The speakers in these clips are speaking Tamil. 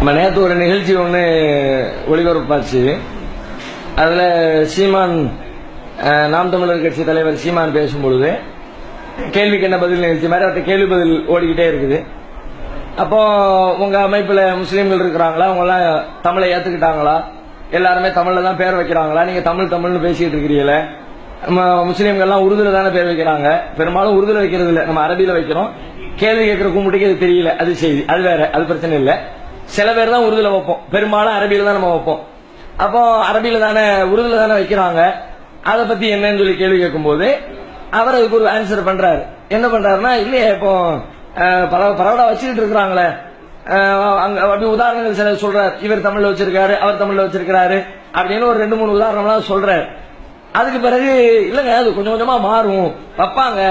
நம்ம நேற்று ஒரு நிகழ்ச்சி ஒன்று ஒளிபரப்பாச்சு. அதில் சீமான், நாம் தமிழர் கட்சி தலைவர் சீமான் பேசும்பொழுது கேள்விக்கு என்ன பதில் நிகழ்ச்சி மாதிரி அவர்கிட்ட கேள்வி பதில் ஓடிக்கிட்டே இருக்குது. அப்போ உங்க அமைப்புல முஸ்லீம்கள் இருக்கிறாங்களா, அவங்க எல்லாம் தமிழை ஏத்துக்கிட்டாங்களா, எல்லாருமே தமிழ்ல தான் பேர் வைக்கிறாங்களா, நீங்க தமிழ் தமிழ்னு பேசிட்டு இருக்கிறீங்களே, நம்ம முஸ்லீம்கள்லாம் உருதுல தானே பேர் வைக்கிறாங்க, பெரும்பாலும் உருதுல வைக்கிறது இல்ல, நம்ம அரபியில வைக்கிறோம். கேள்வி கேட்கிற கும்பிட்டுக்கு அது தெரியல, அது செய்தி, அது வேற, அது பிரச்சனை இல்லை. சில பேர் தான் உருதுல வைப்போம், பெரும்பாலும் அரபியில தான் நம்ம வைப்போம். அப்போ அரபியில தானே உருதுல தானே வைக்கிறாங்க, அதை பத்தி என்னன்னு சொல்லி கேள்வி கேட்கும் போது அவர் அதுக்கு ஒரு ஆன்சர் பண்றாரு. என்ன பண்றாருன்னா, இல்லையே இப்போ பரவலா வச்சுக்கிட்டு இருக்கிறாங்களே, அப்படி உதாரணங்கள் சில சொல்றாரு. இவர் தமிழ்ல வச்சிருக்காரு, அவர் தமிழ்ல வச்சிருக்கிறாரு அப்படின்னு ஒரு 2-3 உதாரணம்லாம் சொல்றாரு. அதுக்கு பிறகு இல்லங்க, அது கொஞ்சம் கொஞ்சமா மாறும், வைப்பாங்க,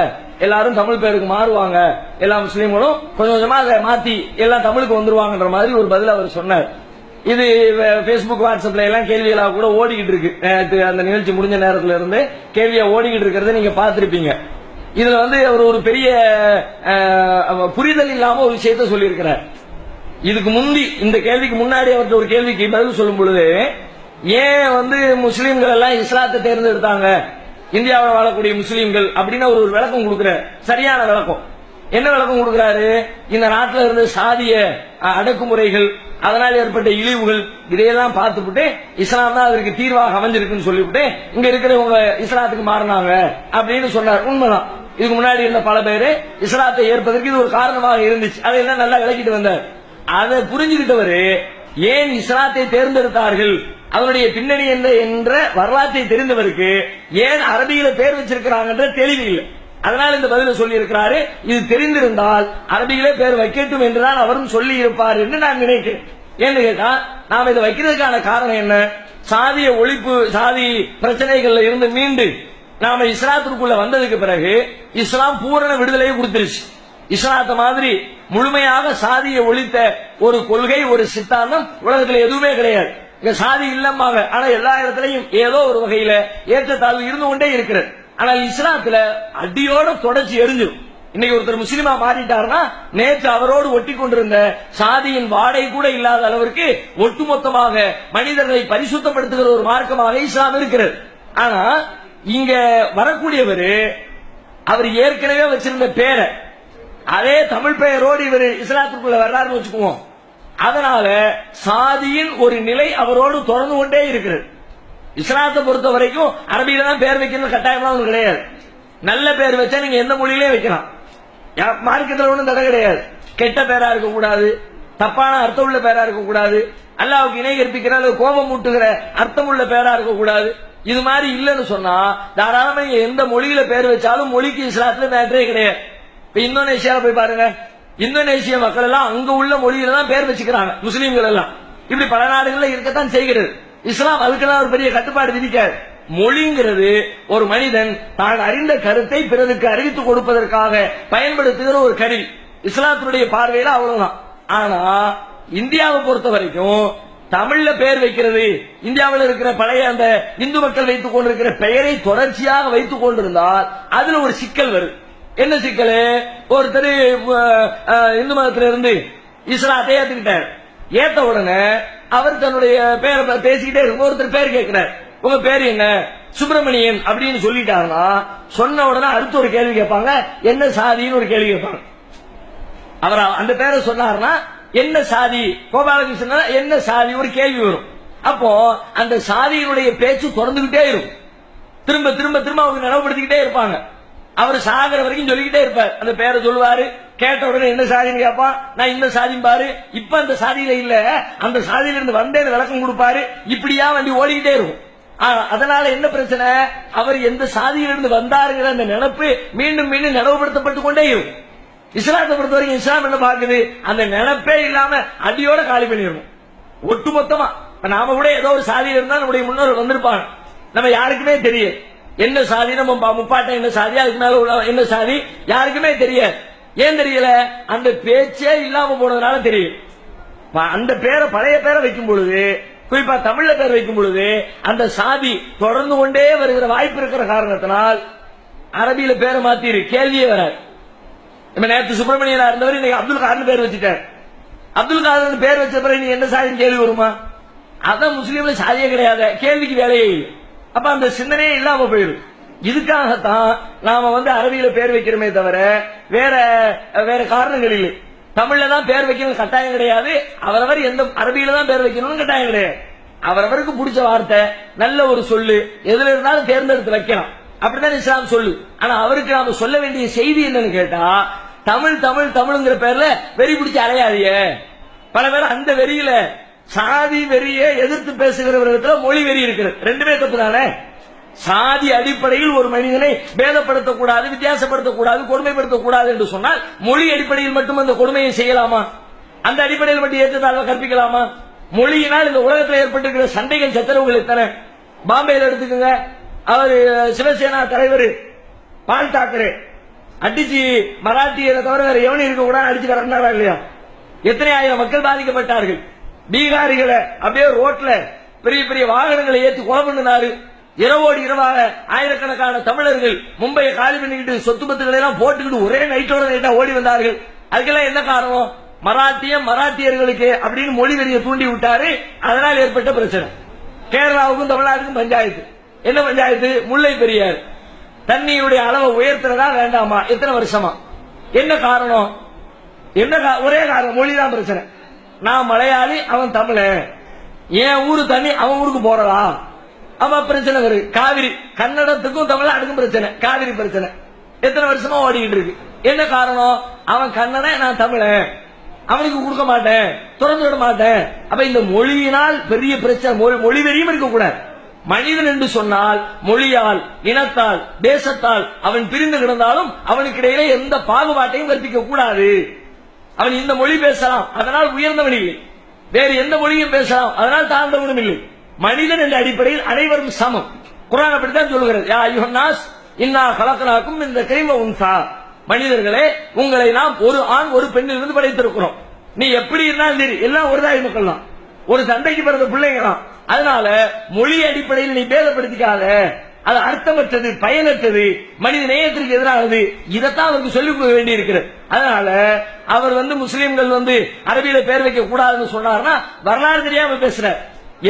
எல்லாரும் தமிழ் பேருக்கு மாறுவாங்க, எல்லா முஸ்லீம்களும் கொஞ்சம் கொஞ்சமா அதை மாத்தி எல்லாம் தமிழுக்கு வந்துருவாங்கன்ற மாதிரி ஒரு பதில் அவர் சொன்னார். இது பேஸ்புக், வாட்ஸ்அப்ல எல்லாம் கேள்விகளா கூட ஓடிக்கிட்டு இருக்கு. அந்த நிகழ்ச்சி முடிஞ்ச நேரத்துல இருந்து கேள்வியா ஓடிக்கிட்டு இருக்கிறத நீங்க பார்த்திருப்பீங்க. இதுல அவர் ஒரு பெரிய புரிதல் இல்லாம ஒரு விஷயத்த சொல்லியிருக்கிறார். இதுக்கு முந்தி, இந்த கேள்விக்கு முன்னாடி அவர்கிட்ட ஒரு கேள்விக்கு பதில் சொல்லும் பொழுது, ஏன் முஸ்லீம்கள் எல்லாம் இஸ்லாத்தை தேர்ந்தெடுத்தாங்க, இந்தியாவில் வாழக்கூடிய முஸ்லீம்கள் அப்படின்னு ஒரு விளக்கம் கொடுக்கிறார். சரியான விளக்கம். என்ன விளக்கம் கொடுக்கிறாரு? இந்த நாட்டில் இருந்த சாதிய அடக்குமுறைகள், அதனால் ஏற்பட்ட இழிவுகள், இதையெல்லாம் பார்த்துட்டு இஸ்லாம் தான் அதற்கு தீர்வாக அமைஞ்சிருக்குன்னு சொல்லிவிட்டு இங்க இருக்கிறவங்க இஸ்லாத்துக்கு மாறினாங்க அப்படின்னு சொன்னார். உண்மைதான். இதுக்கு முன்னாடி இருந்த பல பேரு இஸ்லாத்தை ஏற்பதற்கு இது ஒரு காரணமாக இருந்துச்சு. அதையெல்லாம் நல்லா விளக்கிட்டு வந்தார். அதை புரிஞ்சுக்கிட்டவரு ஏன் இஸ்லாத்தை தேர்ந்தெடுத்தார்கள், அதனுடைய பின்னணி என்ன என்ற வரலாற்றை தெரிந்தவருக்கு ஏன் அரபியில பேர் வச்சிருக்கிறாங்கன்ற தெளிவு இல்லை. அதனால இந்த பதில சொல்லி இருக்கிறாரு. இது தெரிந்திருந்தால் அரபியிலே பேர் வைக்கட்டும் என்றுதான் அவரும் சொல்லி இருப்பார் என்று நான் நினைக்கிறேன். ஏன்னு கேட்டா, நாம இதை வைக்கிறதுக்கான காரணம் என்ன? சாதிய ஒழிப்பு, சாதி பிரச்சனைகள்ல இருந்து மீண்டு நாம இஸ்லாத்திற்குள்ள வந்ததுக்கு பிறகு இஸ்லாம் பூரண விடுதலையை கொடுத்துருச்சு. இஸ்லாத்தை மாதிரி முழுமையாக சாதியை ஒழித்த ஒரு கொள்கை, ஒரு சித்தாந்தம் உலகத்துல எதுவுமே கிடையாது. இங்க சாதி இல்லம்பாங்க, ஆனா எல்லா இடத்துலயும் ஏதோ ஒரு வகையில ஏற்றத்தாழ்வு இருந்து கொண்டே இருக்கிறது. ஆனால் இஸ்லாத்துல அடியோட தொடர்ச்சி எரிஞ்சிடும். இன்னைக்கு ஒருத்தர் முஸ்லீமா மாறிட்டாருன்னா நேற்று அவரோடு ஒட்டி கொண்டிருந்த சாதியின் வாடகை கூட இல்லாத அளவிற்கு ஒட்டுமொத்தமாக மனிதர்களை பரிசுத்தப்படுத்துகிற ஒரு மார்க்கமாக இஸ்லாம் இருக்கிறது. ஆனா இங்க வரக்கூடியவர் அவர் ஏற்கனவே வச்சிருந்த பேரை, அதே தமிழ் பெயரோடு இவர் இஸ்லாத்திற்குள்ள வர்றாருன்னு வச்சுக்குவோம். அதனால சாதியின் ஒரு நிலை அவரோடு தொடர்ந்து கொண்டே இருக்கிறது. இஸ்லாத்தை பொறுத்த வரைக்கும் அரபியில தான் பேர் வைக்கணும் கட்டாயமா ஒண்ணு கிடையாது. நல்ல பேர் வச்சா நீங்க எந்த மொழியிலே வைக்கலாம், மார்க்கத்தில் ஒன்றும் தடை கிடையாது. கெட்ட பேரா இருக்க கூடாது, தப்பான அர்த்தம் உள்ள பேரா இருக்க கூடாது, அல்லாஹ்வுக்கு இணை கற்பிக்கிற கோபம் மூட்டுகிற அர்த்தம் உள்ள பேரா இருக்க கூடாது. இது மாதிரி இல்லைன்னு சொன்னா தாராளமா நீங்க எந்த மொழியில பேர் வச்சாலும் மொழிக்கு இஸ்லாத்துல மேட்டரே கிடையாது. இப்ப இந்தோனேஷியால போய் பாருங்க, இந்தோனேஷிய மக்கள் எல்லாம் அங்க உள்ள மொழியில தான் பேர் வச்சுக்கிறாங்க, முஸ்லீம்கள் எல்லாம். இப்படி பல நாடுகள்ல இருக்கத்தான் செய்கிறது. இஸ்லாம் அதுக்கெல்லாம் ஒரு பெரிய கட்டுப்பாடு விதிக்காது. மொழிங்கிறது ஒரு மனிதன் தான் அறிந்த கருத்தை பிறருக்கு அறிவித்துக் கொடுப்பதற்காக பயன்படுத்துகிற ஒரு கருவி. இஸ்லாத்தினுடைய பார்வையில அவ்வளவுதான். ஆனா இந்தியாவை பொறுத்த வரைக்கும் தமிழ்ல பெயர் வைக்கிறது, இந்தியாவில் இருக்கிற பழைய அந்த இந்து மக்கள் வைத்துக் கொண்டிருக்கிற பெயரை தொடர்ச்சியாக வைத்துக் கொண்டிருந்தால் அதுல ஒரு சிக்கல் வருது. என்ன சிக்கல்? ஒருத்தர் இந்து மதத்திலிருந்து இஸ்லாத்தை ஏத்துக்கிட்டார். ஏத்த உடனே அவர் தன்னுடைய பேரை பேசிக்கிட்டே இருக்கும். ஒருத்தர் பேர் கேட்கிறார், உங்க பேர் என்ன? சுப்பிரமணியன் அப்படின்னு சொல்லிட்டாருன்னா சொன்ன உடனே அடுத்த ஒரு கேள்வி கேட்பாங்க, என்ன சாதின்னு ஒரு கேள்வி கேட்பாங்க. அவர் அந்த பேரை சொன்னார்னா என்ன சாதி, கோபாலகிருஷ்ணன் என்ன சாதி ஒரு கேள்வி வரும். அப்போ அந்த சாதியினுடைய பேச்சு தொடர்ந்துகிட்டே இருக்கும். திரும்ப திரும்ப திரும்ப அவங்க நினைவுபடுத்திக்கிட்டே இருப்பாங்க. அவர் சாகர வரைக்கும் சொல்லிக்கிட்டே இருப்பார். அந்த பேரை சொல்லுவாரு, கேட்ட உடனே என்ன சாதின்னு கேட்பான், நான் இந்த சாதி பாரு, இப்ப அந்த சாதியில இல்ல, அந்த சாதியில இருந்து வந்தேன் விளக்கம் கொடுப்பாரு. இப்படியா வண்டி ஓடிக்கிட்டே இருக்கும். அதனால என்ன பிரச்சனை? அவர் எந்த சாதியிலிருந்து வந்தாருங்கிற அந்த நினைப்பு மீண்டும் மீண்டும் நினைவுபடுத்தப்பட்டு கொண்டே இருக்கும். இஸ்லாத்தை பொறுத்த வரைக்கும் இஸ்லாம் என்ன பார்க்குது? அந்த நினைப்பே இல்லாம அடியோட காலி பண்ணிடணும் ஒட்டுமொத்தமா. நாம கூட ஏதோ ஒரு சாதியில இருந்தா நம்முடைய முன்னோர்கள் வந்திருப்பாங்க, நம்ம யாருக்குமே தெரியும் என்ன சாதி, நம்ம முப்பாட்டை என்ன சாதி, அதுக்கு மேல உள்ள என்ன சாதி யாருக்குமே தெரியாது. ஏன் தெரியல? அந்த பேச்சே இல்லாம போனதுனால தெரியும். அந்த பேரை, பழைய பேரை வைக்கும் பொழுது, குறிப்பா தமிழ்ல பேர் வைக்கும் பொழுது அந்த சாதி தொடர்ந்து கொண்டே வருகிற வாய்ப்பு இருக்கிற காரணத்தினால் அரபியில பேரை மாத்திரு, கேள்வியே வராது. நேற்று சுப்பிரமணியனா இருந்தவர் இன்னைக்கு அப்துல் கார்னு பேர் வச்சுட்டார். அப்துல் காதர் பேர் வச்ச பிறகு நீ என்ன சாதின்னு கேள்வி வருமா? அதான் முஸ்லீம்ல சாதியே கிடையாது, கேள்விக்கு வேலையே இல்லை. அப்ப அந்த சிந்தனையே இல்லாம போயிடும். இதுக்காகத்தான் நாம அரபியில பேர் வைக்கிறோமே தவிர வேற வேற காரணங்கள் இல்லை. தமிழ்ல தான் பேர் வைக்கணும் கட்டாயம் கிடையாது, அவரவர் எந்த அரபியில தான் பேர் வைக்கணும்னு கட்டாயம் கிடையாது. அவரவருக்கு பிடிச்ச வார்த்தை நல்ல ஒரு சொல்லு எதுல இருந்தாலும் தேர்ந்தெடுத்து வைக்கலாம், அப்படிதான் இஸ்லாம் சொல்லு. ஆனா அவருக்கு நாம சொல்ல வேண்டிய செய்தி என்னன்னு கேட்டா, தமிழ் தமிழ் தமிழ்ங்கிற பேர்ல வெறி பிடிச்சு அலையாதிய. பல பேர் அந்த வெறியில சாதி வெறியை எதிர்த்து பேசுகிறவர்களிடத்துல மொழி வெறி இருக்கிறது. ரெண்டுமே தப்பு தானே. சாதி அடிப்படையில் ஒரு மனிதனை பேதப்படுத்தக்கூடாது, வித்தியாசப்படுத்தக்கூடாது, கொடுமைப்படுத்தக்கூடாது என்று சொன்னால் மொழி அடிப்படையில் மட்டும் அந்த கொடுமையை செய்யலாமா? அந்த அடிப்படையில் மட்டும் ஏற்றத்தாழ்வ கற்பிக்கலாமா? மொழியினால் இந்த உலகத்தில் ஏற்பட்டிருக்கிற சண்டைகள் சச்சரவுகள் எத்தனை. பாம்பேல எடுத்துக்கோங்க, அவர் சிவசேனா தலைவர் பால் தாக்கரே அடிச்சு மராட்டியரை தவிர வேற எவனும் இருக்க கூட அடிச்சு வரனாரா இல்லையா? எத்தனை ஆயிரம் மக்கள் பாதிக்கப்பட்டார்கள். பீகாரிகளை அப்படியே ரோட்ல பெரிய பெரிய வாகனங்களை ஏற்றி கொலை பண்ணினாரு. இரவோடு இரவாக ஆயிரக்கணக்கான தமிழர்கள் மும்பையை காலி பண்ணிக்கிட்டு சொத்து பத்துக்களை எல்லாம் போட்டுக்கிட்டு ஒரே நைட்டோட நைட்டா ஓடி வந்தார்கள். அதுக்கெல்லாம் என்ன காரணம்? மராட்டியர்களுக்கு அப்படின்னு மொழி வெறியை தூண்டி விட்டாரு. அதனால் ஏற்பட்ட பிரச்சனை. கேரளாவுக்கும் தமிழ்நாட்டுக்கும் பஞ்சாயத்து. என்ன பஞ்சாயத்து? முல்லை பெரியார் தண்ணியுடைய அளவை உயர்த்துறதா வேண்டாமா? எத்தனை வருஷமா? என்ன காரணம்? ஒரே காரணம், மொழிதான் பிரச்சனை. நான் மலையாளி, அவன் தமிழன், என் ஊரு தண்ணி அவன் ஊருக்கு போறதா? அவன் பிரச்சனை வருது. காவிரி கன்னடத்துக்கும் தமிழ்நாட்டுக்கும் பிரச்சனை, காவிரி பிரச்சனை எத்தனை வருஷமா ஓடிக்கிட்டு இருக்கு. என்ன காரணம்? அவன் கன்னடன், நான் தமிழன், அவனுக்கு கொடுக்க மாட்டேன், திறந்து விட மாட்டேன். அப்ப இந்த மொழியினால் பெரிய பிரச்சனை. மொழி வெறியும் இருக்கக்கூடாது. மனிதன் என்று சொன்னால் மொழியால், இனத்தால், தேசத்தால் அவன் பிரிந்து கிடந்தாலும் அவனுக்கு இடையில எந்த பாகுபாட்டையும் கற்பிக்க கூடாது. அவன் இந்த மொழி பேசலாம், அதனால் உயர்ந்தவன் இல்லை. வேறு எந்த மொழியும் பேசலாம், அதனால் தாழ்ந்தவனும் இல்லை. மனிதன் என்ற அடிப்படையில் அனைவரும் சமம். குர்ஆன் அப்படித்தான் சொல்கிறது. யா அய்யுஹன்னாஸ் இன்னா கலக்னாக்கும் மின் ذكر وانثى. மனிதர்களே, உங்களை நாம் ஒரு ஆண் ஒரு பெண்ணிலிருந்து படைத்திருக்கிறோம். நீ எப்படி இருந்தாலும் சரி, எல்லாம் ஒரு தாய் மக்கள் தான், ஒரு தந்தைக்கு பிறந்த பிள்ளைங்க தான். அதனால மொழி அடிப்படையில் நீ பேதப்படுத்திக்காத, அது அர்த்தமற்றது, பயனற்றது, மனித நேயத்திற்கு எதிரானது. இதைத்தான் அவருக்கு சொல்லிக் கொடுக்க வேண்டி இருக்கிறது. அதனால அவர் முஸ்லீம்கள் அரபியில பேர் வைக்க கூடாதுன்னு சொன்னார்னா வரலாறு தெரியாம பேசுறார்.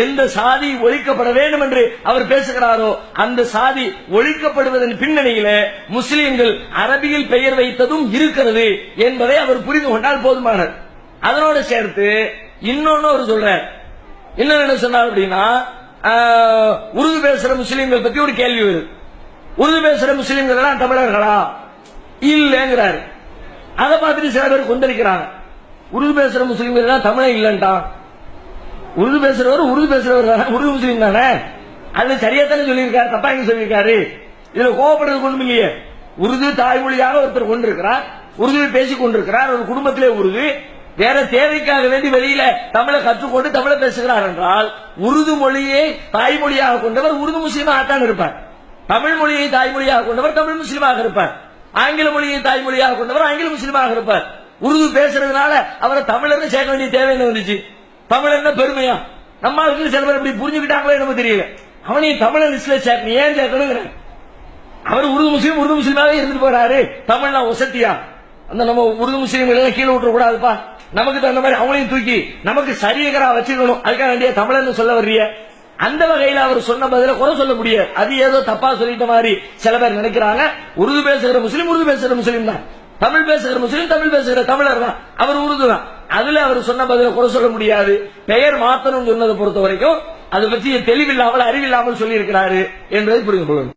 எந்த சாதி ஒழிக்கப்பட வேண்டும் என்று அவர் பேசுகிறாரோ அந்த சாதி ஒழிக்கப்படுவதன் பின்னணியில முஸ்லீம்கள் அரபியில் பெயர் வைத்ததும் இருக்கிறது என்பதை அவர் புரிந்து கொண்டால் போதுமானது. அதனோடு சேர்த்து இன்னொன்னு அவர் சொல்றார். என்ன சொன்னார் அப்படின்னா, உருது பேசுற முஸ்லீம்கள் பத்தி ஒரு கேள்வி வருது. உருது பேசுற முஸ்லீம்கள் எல்லாம் தமிழர்களா? இல்லங்கிறாரு. அதை பார்த்துட்டு சில பேர் கொந்தளிக்கிறாங்க. உருது பேசுற முஸ்லீம்கள் எல்லாம் தமிழன் இல்லன்ட்டா. உருது பேசுறவர் தானே, உருது முஸ்லீம் தானே, அது சரியா தானே சொல்லியிருக்காரு, தப்பா எங்க சொல்லியிருக்காரு? இதுல கோவப்படுறது ஒண்ணும் இல்லையே. உருது தாய்மொழியாக ஒருத்தர் கொண்டிருக்கிறார், உருதுவை பேசிக் கொண்டிருக்கிறார், ஒரு குடும்பத்திலே உருது, வேற தேவைக்காக வேண்டி வெளியில தமிழை கற்றுக்கொண்டு தமிழை பேசுகிறார் என்றால் உருது மொழியை தாய்மொழியாக கொண்டவர் உருது முஸ்லீமாக இருப்பார். தமிழ் மொழியை தாய்மொழியாக கொண்டவர் தமிழ் முஸ்லீமாக இருப்பார். ஆங்கில மொழியை தாய்மொழியாக கொண்டவர் ஆங்கில முஸ்லீமாக இருப்பார். உருது பேசுறதுனால அவரை தமிழர்னு சேர்க்க வேண்டிய தேவை என்ன வந்துச்சு? தமிழர் பெருமையா? நம்ம சில பேர் இப்படி புரிஞ்சுக்கிட்டாங்களே நம்ம தெரியல. அவனையும் தமிழர் லிஸ்ட்ல சேர்க்கணும், ஏன் சேர்க்கணும்? அவர் உருது முஸ்லீமாவே இருந்துட்டு போறாரு. தமிழ்னா ஒசத்தியா? அந்த நம்ம உருது முஸ்லீம்கள் கீழே விட்டுற கூடாதுப்பா. நமக்கு தகுந்த மாதிரி அவங்களையும் தூக்கி நமக்கு சரியகரா வச்சுக்கணும். அதுக்காக வேண்டிய தமிழர்னு சொல்ல வர்றிய? அந்த வகையில் அவர் சொன்ன பதில குறை சொல்ல முடியாது. அது ஏதோ தப்பா சொல்லிட்ட மாதிரி சில பேர் நினைக்கிறாங்க. உருது பேசுகிற முஸ்லீம் உருது பேசுகிற முஸ்லீம் தான், தமிழ் பேசுகிற முஸ்லீம் தமிழ் பேசுகிற தமிழர் தான், அவர் உருது தான். அதுல அவர் சொன்ன பதில குறை சொல்ல முடியாது. பெயர் மாத்தணும் சொன்னதை பொறுத்த வரைக்கும் அது பற்றி தெளிவில்லாமல் அறிவில்லாமல் சொல்லி இருக்கிறாரு என்பதை புரிந்து கொள்ளணும்.